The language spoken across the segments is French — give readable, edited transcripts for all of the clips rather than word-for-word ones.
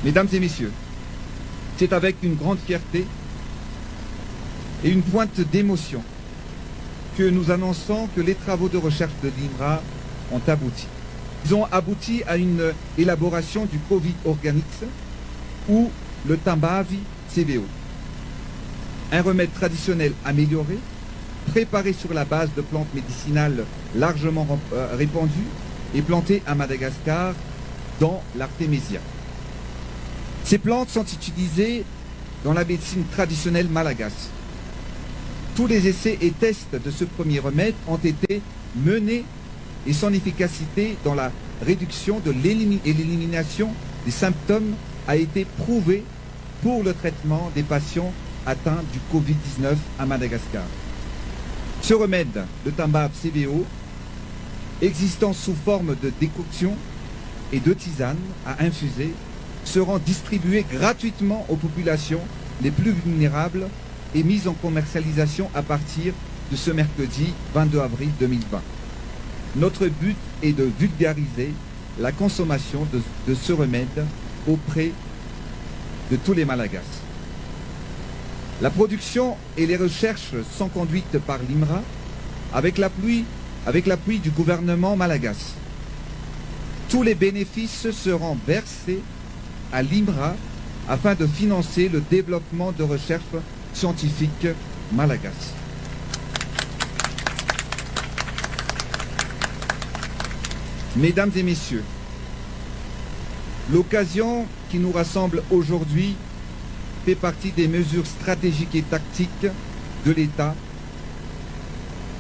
Mesdames et messieurs, c'est avec une grande fierté et une pointe d'émotion que nous annonçons que les travaux de recherche de l'INRA ont abouti. Ils ont abouti à une élaboration du Covid Organics ou le Tambavi CVO. Un remède traditionnel amélioré, préparé sur la base de plantes médicinales largement répandues et plantées à Madagascar dans l'Artémisia. Ces plantes sont utilisées dans la médecine traditionnelle malagasse. Tous les essais et tests de ce premier remède ont été menés et son efficacité dans la réduction et l'élimination des symptômes a été prouvée pour le traitement des patients atteints du Covid-19 à Madagascar. Ce remède, le Tambab CVO, existant sous forme de décoction et de tisane à infuser, seront distribués gratuitement aux populations les plus vulnérables et mis en commercialisation à partir de ce mercredi 22 avril 2020. Notre but est de vulgariser la consommation de ce remède auprès de tous les Malagasy. La production et les recherches sont conduites par l'INRA avec l'appui du gouvernement malagasy. Tous les bénéfices seront versés à l'INRA afin de financer le développement de recherches scientifiques malagasy. Mesdames et messieurs, l'occasion qui nous rassemble aujourd'hui fait partie des mesures stratégiques et tactiques de l'État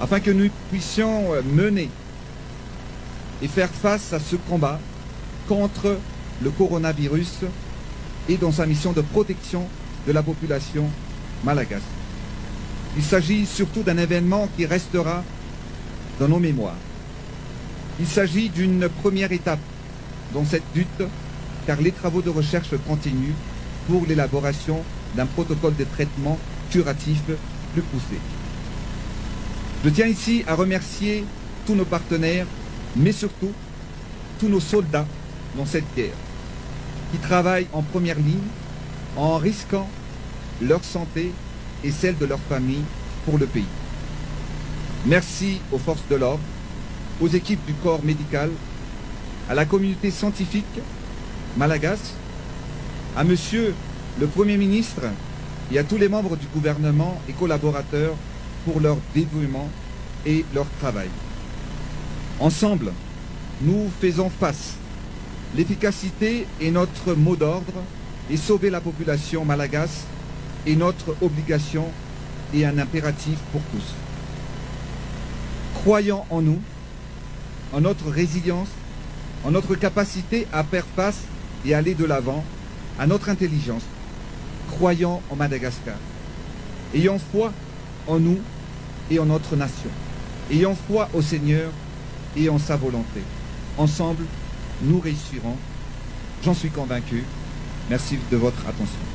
afin que nous puissions mener et faire face à ce combat contre le coronavirus et dans sa mission de protection de la population malagasy. Il s'agit surtout d'un événement qui restera dans nos mémoires. Il s'agit d'une première étape dans cette lutte car les travaux de recherche continuent pour l'élaboration d'un protocole de traitement curatif plus poussé. Je tiens ici à remercier tous nos partenaires, mais surtout tous nos soldats dans cette guerre, qui travaillent en première ligne en risquant leur santé et celle de leur famille pour le pays. Merci aux forces de l'ordre, aux équipes du corps médical, à la communauté scientifique malagasy, à Monsieur le Premier ministre et à tous les membres du gouvernement et collaborateurs pour leur dévouement et leur travail. Ensemble, nous faisons face. L'efficacité est notre mot d'ordre et sauver la population malagasy est notre obligation et un impératif pour tous. Croyons en nous, en notre résilience, en notre capacité à faire face et aller de l'avant, à notre intelligence. Croyons en Madagascar. Ayons foi en nous et en notre nation. Ayons foi au Seigneur et en sa volonté. Ensemble, nous réussirons. J'en suis convaincu. Merci de votre attention.